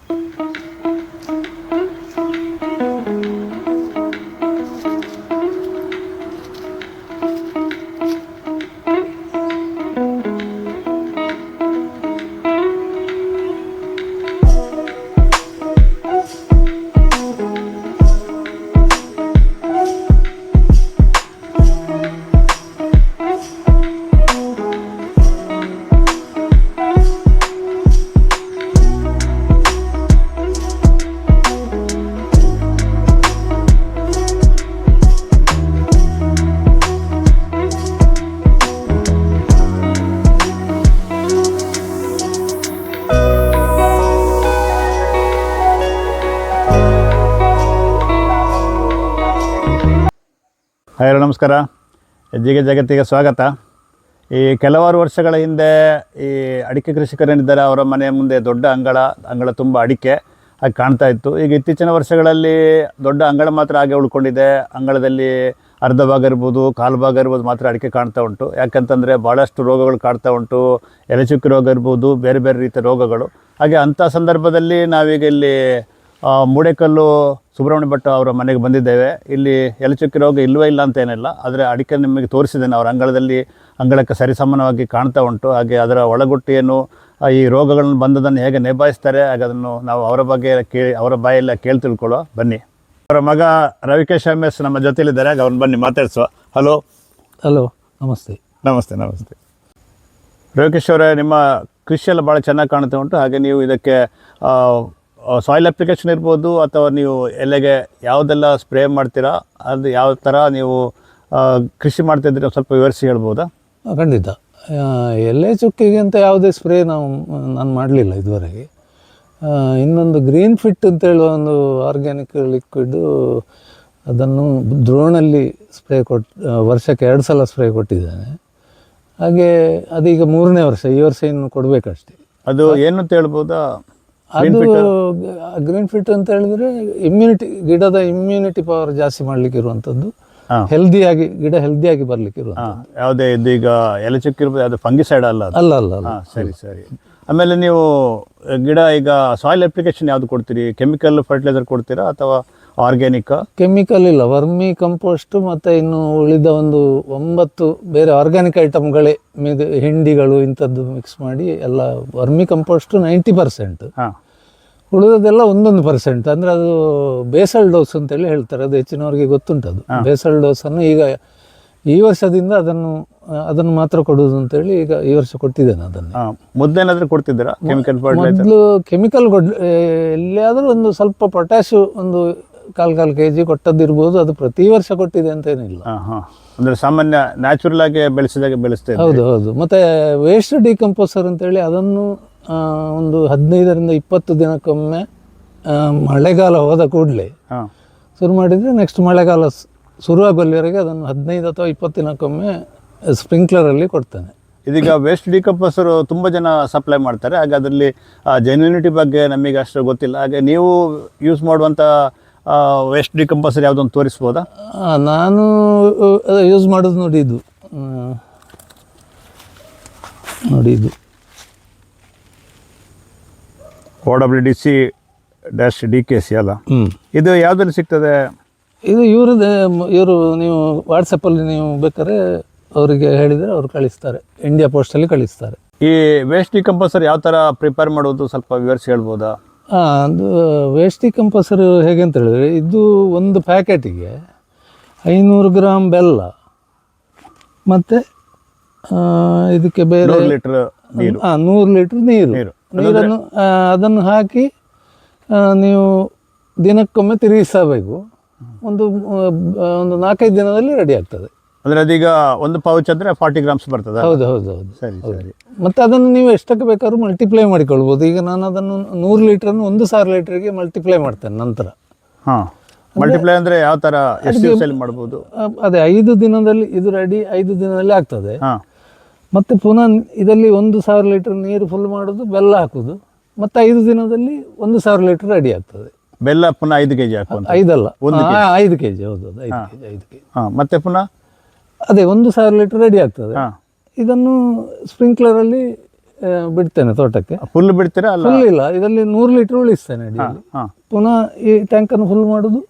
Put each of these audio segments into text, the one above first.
Hello ನಮಸ್ಕಾರ, ಹೆಜ್ಜೆಗೆ ಜಗತ್ತಿಗೆ ಸ್ವಾಗತ. ಈ ಕೆಲವಾರು ವರ್ಷಗಳ ಹಿಂದೆ ಈ ಅಡಿಕೆ ಕೃಷಿಕರೇನಿದ್ದಾರೆ ಅವರ ಮನೆಯ ಮುಂದೆ ದೊಡ್ಡ ಅಂಗಳ ತುಂಬ ಅಡಿಕೆ ಹಾಗೆ ಕಾಣ್ತಾ ಇತ್ತು. ಈಗ ಇತ್ತೀಚಿನ ವರ್ಷಗಳಲ್ಲಿ ದೊಡ್ಡ ಅಂಗಳ ಮಾತ್ರ ಹಾಗೆ ಉಳ್ಕೊಂಡಿದೆ. ಅಂಗಳದಲ್ಲಿ ಅರ್ಧ ಭಾಗ ಇರ್ಬೋದು, ಕಾಲು ಭಾಗ ಇರ್ಬೋದು ಮಾತ್ರ ಅಡಿಕೆ ಕಾಣ್ತಾ ಉಂಟು. ಯಾಕಂತಂದರೆ ಭಾಳಷ್ಟು ರೋಗಗಳು ಕಾಡ್ತಾ ಉಂಟು. ಎಲೆಚುಕ್ಕಿ ರೋಗ ಇರ್ಬೋದು, ಬೇರೆ ಬೇರೆ ರೀತಿಯ ರೋಗಗಳು. ಹಾಗೆ ಅಂಥ ಸಂದರ್ಭದಲ್ಲಿ ನಾವೀಗ ಇಲ್ಲಿ ಮೂಡೇಕಲ್ಲು ಸುಬ್ರಹ್ಮಣ್ಯ ಭಟ್ ಅವರ ಮನೆಗೆ ಬಂದಿದ್ದೇವೆ. ಇಲ್ಲಿ ಎಲೆಚುಕ್ಕಿ ರೋಗ ಇಲ್ಲ ಅಂತ ಏನಿಲ್ಲ, ಆದರೆ ಅಡಿಕೆ ನಿಮಗೆ ತೋರಿಸಿದ್ದೇನೆ. ಅವರ ಅಂಗಳಕ್ಕೆ ಸರಿಸಮಾನವಾಗಿ ಕಾಣ್ತಾ ಉಂಟು. ಹಾಗೆ ಅದರ ಒಳಗುಟ್ಟಿಯನ್ನು ಈ ರೋಗಗಳನ್ನು ಬಂದದನ್ನು ಹೇಗೆ ನಿಭಾಯಿಸ್ತಾರೆ ಹಾಗೆ ಅದನ್ನು ನಾವು ಅವರ ಬಾಯೆಲ್ಲ ಕೇಳಿ ತಿಳ್ಕೊಳ್ಳೋ ಬನ್ನಿ. ಅವರ ಮಗ ರವಿಕೇಶ್ MS ನಮ್ಮ ಜೊತೆಲಿದ್ದಾರೆ. ಹಾಗೆ ಅವ್ರನ್ನ ಬನ್ನಿ ಮಾತಾಡಿಸುವ. ಹಲೋ ನಮಸ್ತೆ. ನಮಸ್ತೆ ನಮಸ್ತೆ ರವಿಕೇಶ್ ಅವರೇ, ನಿಮ್ಮ ಕೃಷಿಯೆಲ್ಲ ಭಾಳ ಚೆನ್ನಾಗಿ ಕಾಣ್ತಾ ಉಂಟು. ಹಾಗೆ ನೀವು ಇದಕ್ಕೆ ಸಾಯಿಲ್ ಅಪ್ಲಿಕೇಶನ್ ಇರ್ಬೋದು ಅಥವಾ ನೀವು ಎಲೆಗೆ ಯಾವುದೆಲ್ಲ ಸ್ಪ್ರೇ ಮಾಡ್ತೀರಾ, ಅದು ಯಾವ ಥರ ನೀವು ಕೃಷಿ ಮಾಡ್ತಾಯಿದ್ರೆ ಸ್ವಲ್ಪ ವಿವರಿಸಿ ಹೇಳ್ಬೋದಾ? ಖಂಡಿತ. ಎಲೆ ಚುಕ್ಕಿಗೆ ಅಂತ ಯಾವುದೇ ಸ್ಪ್ರೇ ನಾನು ಮಾಡಲಿಲ್ಲ ಇದುವರೆಗೆ. ಇನ್ನೊಂದು ಗ್ರೀನ್ ಫಿಟ್ ಅಂತ ಹೇಳುವ ಒಂದು ಆರ್ಗ್ಯಾನಿಕ್ ಲಿಕ್ವಿಡು, ಅದನ್ನು ದ್ರೋಣಲ್ಲಿ ಸ್ಪ್ರೇ ವರ್ಷಕ್ಕೆ 2 ಸಲ ಸ್ಪ್ರೇ ಕೊಟ್ಟಿದ್ದೇನೆ. ಹಾಗೆ ಅದೀಗ 3ನೇ ವರ್ಷ, ಈ ವರ್ಷ ಇನ್ನು ಕೊಡಬೇಕಷ್ಟೇ. ಅದು ಏನು ಅಂತ ಹೇಳ್ಬೋದಾ? ಅದು ಗ್ರೀನ್ ಫಿಟ್ ಅಂತ ಹೇಳಿದ್ರೆ ಗಿಡದ ಇಮ್ಯುನಿಟಿ ಪವರ್ ಜಾಸ್ತಿ ಮಾಡ್ಲಿಕ್ಕೆ ಇರುವಂಥದ್ದು, ಹೆಲ್ದಿಯಾಗಿ ಬರ್ಲಿಕ್ಕೆ ಇರುವಂಥದ್ದು. ಯಾವುದೇ ಇದು ಈಗ ಎಲೆಚುಕ್ಕಿ ಇರ್ಬೋದು, ಅದು ಫಂಗಿಸೈಡ್ ಅಲ್ಲ? ಸರಿ. ಆಮೇಲೆ ನೀವು ಗಿಡ ಈಗ ಸಾಯಿಲ್ ಅಪ್ಲಿಕೇಶನ್ ಯಾವುದು ಕೊಡ್ತೀರಿ? ಕೆಮಿಕಲ್ ಫರ್ಟಿಲೈಸರ್ ಕೊಡ್ತೀರಾ ಅಥವಾ ಆರ್ಗ್ಯಾನಿಕ್? ಕೆಮಿಕಲ್ ಇಲ್ಲ, ವರ್ಮಿ ಕಂಪೋಸ್ಟ್ ಮತ್ತು ಇನ್ನು ಉಳಿದ ಒಂದು 9 ಬೇರೆ ಆರ್ಗ್ಯಾನಿಕ್ ಐಟಮ್ಗಳೇ, ಹಿಂಡಿಗಳು ಇಂಥದ್ದು ಮಿಕ್ಸ್ ಮಾಡಿ ಎಲ್ಲ. ವರ್ಮಿ ಕಂಪೋಸ್ಟ್ 90%, ಉಳಿದದೆಲ್ಲ 1% ಅಂದರೆ ಅದು ಬೇಸಲ್ ಡೋಸ್ ಅಂತೇಳಿ ಹೇಳ್ತಾರೆ. ಅದು ಹೆಚ್ಚಿನವರಿಗೆ ಗೊತ್ತುಂಟದು. ಬೇಸಲ್ ಡೋಸನ್ನು ಈಗ ಈ ವರ್ಷದಿಂದ ಅದನ್ನು ಮಾತ್ರ ಕೊಡುವುದು ಅಂತೇಳಿ ಈಗ ಈ ವರ್ಷ ಕೊಟ್ಟಿದ್ದೇನೆ ಅದನ್ನು. ಮೊದಲೇನಾದರೂ ಕೊಡ್ತಿದ್ದೀರಾ ಕೆಮಿಕಲ್? ಮೊದಲು ಕೆಮಿಕಲ್ ಎಲ್ಲಿಯಾದರೂ ಒಂದು ಸ್ವಲ್ಪ ಪೊಟ್ಯಾಶು ಒಂದು 1/4 kg ಕೊಟ್ಟದ್ದಿರ್ಬೋದು. ಅದು ಪ್ರತಿ ವರ್ಷ ಕೊಟ್ಟಿದೆ ಅಂತ ಏನಿಲ್ಲ. ಅಂದರೆ ಸಾಮಾನ್ಯ ನ್ಯಾಚುರಲ್ ಆಗಿ ಬೆಳೆಸ್ತೇವೆ. ಹೌದು. ಮತ್ತು ವೇಸ್ಟ್ ಡಿಕಂಪೋಸರ್ ಅಂತೇಳಿ ಅದನ್ನು ಒಂದು 15ರಿಂದ 20 ದಿನಕ್ಕೊಮ್ಮೆ, ಮಳೆಗಾಲ ಹೋದ ಕೂಡಲೇ ಶುರು ಮಾಡಿದರೆ ನೆಕ್ಸ್ಟ್ ಮಳೆಗಾಲ ಶುರುವಾಗುವಲ್ಲಿವರೆಗೆ ಅದನ್ನು 15 ಅಥವಾ 20 ದಿನಕ್ಕೊಮ್ಮೆ ಸ್ಪ್ರಿಂಕ್ಲರಲ್ಲಿ ಕೊಡ್ತೇನೆ. ಇದೀಗ ವೇಸ್ಟ್ ಡಿಕಂಪೋಸರ್ ತುಂಬ ಜನ ಸಪ್ಲೈ ಮಾಡ್ತಾರೆ. ಹಾಗೆ ಅದರಲ್ಲಿ ಜೆನ್ಯೂನಿಟಿ ಬಗ್ಗೆ ನಮಗೆ ಅಷ್ಟು ಗೊತ್ತಿಲ್ಲ. ಹಾಗೆ ನೀವು ಯೂಸ್ ಮಾಡುವಂಥ ವೇಸ್ಟ್ ಡಿಕಂಪೋಸರ್ ಯಾವುದೊಂದು ತೋರಿಸ್ಬೋದಾ? ನಾನು ಯೂಸ್ ಮಾಡೋದು ನೋಡಿ ಇದು OWDC-DKC ಅಲ್ಲ? ಇದು ಯಾವುದಲ್ಲಿ ಸಿಗ್ತದೆ? ಇದು ಇವರು ನೀವು ವಾಟ್ಸಪ್ಪಲ್ಲಿ ನೀವು ಬೇಕಾದ್ರೆ ಅವರಿಗೆ ಹೇಳಿದರೆ ಅವರು ಕಳಿಸ್ತಾರೆ, ಇಂಡಿಯಾ ಪೋಸ್ಟಲ್ಲಿ ಕಳಿಸ್ತಾರೆ. ಈ ವೇಸ್ಟ್ ಡಿಕಂಪೋಸರ್ ಯಾವ ಥರ ಪ್ರಿಪೇರ್ ಮಾಡೋದು ಸ್ವಲ್ಪ ವಿವರಿಸಿ ಹೇಳ್ಬೋದಾ? ಅದು ವೇಸ್ಟ್ ಡಿಕಂಪೋಸರ್ ಹೇಗೆ ಅಂತ ಹೇಳಿದರೆ, ಇದು ಒಂದು ಪ್ಯಾಕೆಟಿಗೆ 500 ಗ್ರಾಮ್ ಬೆಲ್ಲ ಮತ್ತು ಇದಕ್ಕೆ ಬೇರೆ 100 ಲೀಟ್ರ್ ನೀರು, 100 ಲೀಟ್ರ್ ನೀರನ್ನು ಅದನ್ನು ಹಾಕಿ ನೀವು ದಿನಕ್ಕೊಮ್ಮೆ ತಿರುಗಿಸಬೇಕು. ಒಂದು 4-5 ದಿನದಲ್ಲಿ ರೆಡಿ ಆಗ್ತದೆ. ಅಂದರೆ ಅದೀಗ ಒಂದು ಪೌಚ್ ಅಂದರೆ 40 ಗ್ರಾಮ್ಸ್ ಬರ್ತದೆ? ಹೌದು. ಸರಿ. ಮತ್ತು ಅದನ್ನು ನೀವು ಎಷ್ಟಕ್ಕೆ ಬೇಕಾದ್ರೂ ಮಲ್ಟಿಪ್ಲೈ ಮಾಡಿಕೊಳ್ಬೋದು. ಈಗ ನಾನು ಅದನ್ನು 100 ಲೀಟ್ರನ್ನು 1000 ಲೀಟ್ರಿಗೆ ಮಲ್ಟಿಪ್ಲೈ ಮಾಡ್ತೇನೆ ನಂತರ. ಮಲ್ಟಿಪ್ಲೈ ಅಂದರೆ ಯಾವ ಥರ, ಎಷ್ಟು ದಿವಸದಲ್ಲಿ ಮಾಡ್ಬೋದು? ಅದೇ 5 ದಿನದಲ್ಲಿ ಇದು ರೆಡಿ, 5 ದಿನದಲ್ಲಿ ಆಗ್ತದೆ. ಮತ್ತು ಪುನಃ ಇದರಲ್ಲಿ 1000 ಲೀಟ್ರ್ ನೀರು ಫುಲ್ ಮಾಡೋದು, ಬೆಲ್ಲ ಹಾಕೋದು, ಮತ್ತು 5 ದಿನದಲ್ಲಿ 1000 ಲೀಟ್ರ್ ರೆಡಿ ಆಗ್ತದೆ. ಬೆಲ್ಲ ಪುನಃ 5 kg ಹಾಕುವಂತ? 5 ಅಲ್ಲ, 5 kg. ಹೌದು, 5 kg. ಮತ್ತೆ ಪುನಃ ಅದೇ 1000 ಲೀಟ್ರ್ ರೆಡಿ ಆಗ್ತದೆ. ಇದನ್ನು ಸ್ಪ್ರಿಂಕ್ಲರಲ್ಲಿ ಬಿಡ್ತೇನೆ ತೋಟಕ್ಕೆ. ಫುಲ್ ಬಿಡ್ತೀರಾ ಅಲ್ಲ? ಫುಲ್ ಇಲ್ಲ, ಇದರಲ್ಲಿ 100 ಲೀಟರ್ ಉಳಿಸ್ತೇನೆ ಅಡಿಯಲ್ಲಿ. ಹಾಂ ಪುನಃ ಈ ಟ್ಯಾಂಕನ್ನು ಫುಲ್ ಮಾಡೋದು,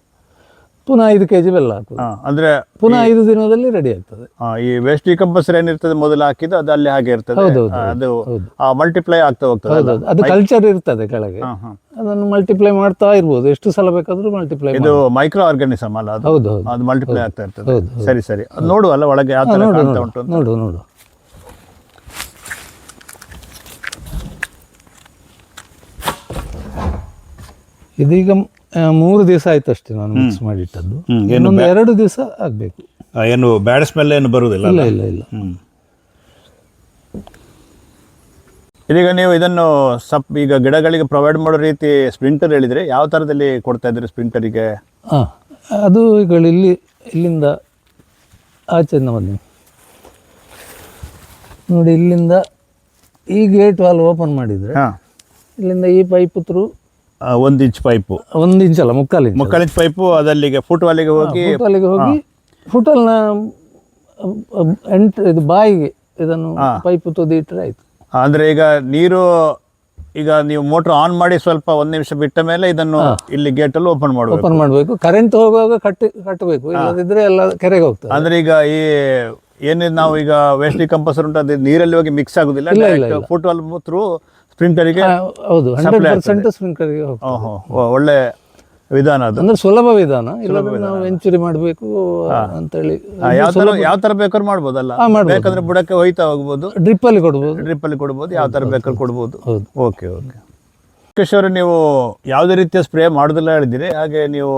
ಪುನಃ 5 kg ಬೆಲ್ಲ ಹಾಕೋದು, ಹಾಂ. ಅಂದರೆ ಪುನಃ 5 ದಿನದಲ್ಲಿ ರೆಡಿ ಆಗ್ತದೆ. ಈ ವೇಸ್ಟ್ ಡಿಕಂಪೋಸರ್ ಏನಿರ್ತದೆ ಮೊದಲು ಹಾಕಿದ್ದು ಅದು ಅಲ್ಲಿ ಹಾಗೆ ಇರ್ತದೆ. ಹೌದೌದು, ಅದು ಹೌದು. ಮಲ್ಟಿಪ್ಲೈ ಆಗ್ತಾ ಹೋಗ್ತದೆ. ಹೌದೌದು, ಅದು ಕಲ್ಚರ್ ಇರ್ತದೆ ಕೆಳಗೆ, ಅದನ್ನು ಮಲ್ಟಿಪ್ಲೈ ಮಾಡ್ತಾ ಇರ್ಬೋದು, ಎಷ್ಟು ಸಲ ಬೇಕಾದ್ರೂ ಮಲ್ಟಿಪ್ಲೈ. ಇದು ಮೈಕ್ರೋ ಆರ್ಗಾನಿಸಮ್ ಅಲ್ಲ ಅದು? ಹೌದು ಹೌದು, ಅದು ಮಲ್ಟಿಪ್ಲೈ ಆಗ್ತಾ ಇರ್ತದೆ. ಹೌದು. ಸರಿ ಸರಿ, ಅದು ನೋಡು ಅಲ್ಲ ಒಳಗೆ ಯಾವ ಥರ ಕಾಣ್ತಾ ಉಂಟು ಅಂತ. ನೋಡು ನೋಡು. ಇದೀಗ 3 ದಿವಸ ಆಯ್ತು ಅಷ್ಟೇ ನಾನು ಮಿಕ್ಸ್ ಮಾಡಿಟ್ಟದ್ದು. ಇನ್ನೊಂದು 2 ದಿವಸ ಆಗಬೇಕು. ಏನು ಬ್ಯಾಡ್ ಸ್ಮೆಲ್ ಏನು ಬರುವುದಿಲ್ಲ? ಇಲ್ಲ ಇಲ್ಲ ಇಲ್ಲ. ಇದೀಗ ನೀವು ಇದನ್ನು ಈಗ ಗಿಡಗಳಿಗೆ ಪ್ರೊವೈಡ್ ಮಾಡೋ ರೀತಿ ಸ್ಪ್ರಿಂಟರ್ ಹೇಳಿದರೆ ಯಾವ ಥರದಲ್ಲಿ ಕೊಡ್ತಾ ಇದ್ದೀರಿ ಸ್ಪ್ರಿಂಟರಿಗೆ? ಹಾಂ, ಅದು ಈಗ ಇಲ್ಲಿಂದ ಆಚೆಯಿಂದ ಬನ್ನಿ ನೋಡಿ, ಇಲ್ಲಿಂದ ಈ ಗೇಟ್ ವಾಲ್ ಓಪನ್ ಮಾಡಿದರೆ ಇಲ್ಲಿಂದ ಈ pipe through 1 inch pipe, 1 inch ಅಲ್ಲ 3/4 ಇಂಚ್ ಪೈಪು ಅದಲ್ಲಿಗೆ ಫುಟ್ ವಾಲಿಗೆ ಹೋಗಿ ಫುಟಲ್ನ ಇದು ಬಾಯಿಗೆ ಇದನ್ನು ಪೈಪ್ ತುದಿ ಇಟ್ಟರೆ ಆಯ್ತು. ಅಂದರೆ ಈಗ ನೀರು ಈಗ ನೀವು ಮೋಟ್ರ್ ಆನ್ ಮಾಡಿ ಸ್ವಲ್ಪ 1 ನಿಮಿಷ ಬಿಟ್ಟ ಮೇಲೆ ಇದನ್ನು ಇಲ್ಲಿ ಗೇಟಲ್ಲಿ ಓಪನ್ ಮಾಡಬೇಕು. ಕರೆಂಟ್ ಹೋಗುವಾಗ ಕಟ್ಟಬೇಕು, ಇಲ್ಲದಿದ್ರೆ ಎಲ್ಲ ಕೆರೆಗೆ ಹೋಗ್ತದೆ. ಅಂದ್ರೆ ಈಗ ಈ ಏನಿದೆ ನಾವು ಈಗ ವೇಸ್ಟ್ ಡಿಕಂಪೋಸರ್ ಉಂಟು ಅದು ನೀರಲ್ಲಿ ಹೋಗಿ ಮಿಕ್ಸ್ ಆಗುದಿಲ್ಲ, ಫುಟ್ ವಾಲ್ ಥ್ರೂ ಸ್ಪ್ರಿಂಕ್ಲರ್ಗೆ. ಹೌದು, 100% ಸ್ಪ್ರಿಂಕ್ಲರ್ಗೆ ಹೋಗ್ತದೆ. ಒಳ್ಳೆ ವಿಧಾನ ಅದು, ಅಂದ್ರೆ ಸುಲಭ ವಿಧಾನ. ಇಲ್ಲದ್ರೆ ನಾವು ವೆಂಚುರಿ ಮಾಡಬೇಕು ಅಂತೇಳಿ ಯಾವ ತರ ಬೇಕಾದ್ರೂ ಮಾಡ್ಬೋದಲ್ಲ, ಬೇಕಾದ್ರೆ ಬುಡಕ್ಕೆ ಹೋಯ್ತಾ ಹೋಗ್ಬೋದು, ಡ್ರಿಪ್ ಅಲ್ಲಿ ಕೊಡ್ಬೋದು, ಯಾವ ತರ ಬೇಕಾದ್ರೂ ಕೊಡ್ಬೋದು. Okay okay. ಮುಖೇಶ್ ಅವರು, ನೀವು ಯಾವುದೇ ರೀತಿಯ ಸ್ಪ್ರೇ ಮಾಡೋದಿಲ್ಲ ಹೇಳಿದ್ದೀರಿ, ಹಾಗೆ ನೀವು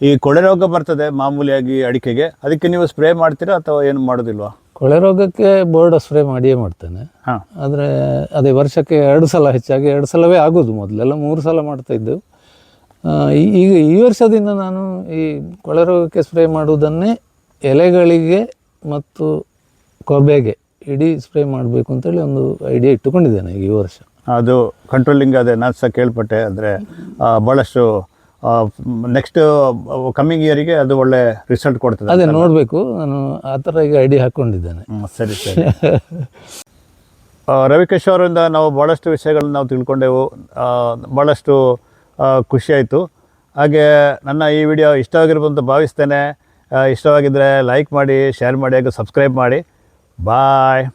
ಈ ಕೊಳೆ ರೋಗ ಬರ್ತದೆ ಮಾಮೂಲಿಯಾಗಿ ಅಡಿಕೆಗೆ, ಅದಕ್ಕೆ ನೀವು ಸ್ಪ್ರೇ ಮಾಡ್ತೀರಾ ಅಥವಾ ಏನು ಮಾಡೋದಿಲ್ವಾ? ಕೊಳೆ ರೋಗಕ್ಕೆ ಬೋರ್ಡ್ ಸ್ಪ್ರೇ ಮಾಡಿಯೇ ಮಾಡ್ತೇನೆ. ಆದರೆ ಅದೇ ವರ್ಷಕ್ಕೆ 2 ಸಲ, ಹೆಚ್ಚಾಗಿ 2 ಸಲವೇ ಆಗೋದು. ಮೊದಲೆಲ್ಲ 3 ಸಲ ಮಾಡ್ತಾ ಇದ್ದೆವು. ಈಗ ಈ ವರ್ಷದಿಂದ ನಾನು ಈ ಕೊಳೆ ರೋಗಕ್ಕೆ ಸ್ಪ್ರೇ ಮಾಡುವುದನ್ನೇ ಎಲೆಗಳಿಗೆ ಮತ್ತು ಕೊಬ್ಬೆಗೆ ಇಡೀ ಸ್ಪ್ರೇ ಮಾಡಬೇಕು ಅಂತೇಳಿ ಒಂದು ಐಡಿಯಾ ಇಟ್ಟುಕೊಂಡಿದ್ದೇನೆ ಈ ವರ್ಷ. ಅದು ಕಂಟ್ರೋಲಿಂಗ್ ಅದೇ ನಾನು ಸಹ ಕೇಳ್ಪಟ್ಟೆ. ಅಂದರೆ ಭಾಳಷ್ಟು ನೆಕ್ಸ್ಟ್ ಕಮ್ಮಿಂಗ್ ಇಯರಿಗೆ ಅದು ಒಳ್ಳೆ ರಿಸಲ್ಟ್ ಕೊಡ್ತದೆ. ಅದೇ ನೋಡಬೇಕು, ನಾನು ಆ ಥರ ಈಗ ಐಡಿಯಾ ಹಾಕ್ಕೊಂಡಿದ್ದೇನೆ. ಸರಿ ಸರಿ. ರವಿಕೇಶ್ ಅವರಿಂದ ನಾವು ಭಾಳಷ್ಟು ವಿಷಯಗಳನ್ನ ನಾವು ತಿಳ್ಕೊಂಡೆವು, ಭಾಳಷ್ಟು ಖುಷಿಯಾಯಿತು. ಹಾಗೆ ನನ್ನ ಈ ವಿಡಿಯೋ ಇಷ್ಟವಾಗಿರ್ಬೋದು ಅಂತ ಭಾವಿಸ್ತೇನೆ. ಇಷ್ಟವಾಗಿದ್ದರೆ ಲೈಕ್ ಮಾಡಿ, ಶೇರ್ ಮಾಡಿ, ಹಾಗೆ ಸಬ್ಸ್ಕ್ರೈಬ್ ಮಾಡಿ. ಬಾಯ್.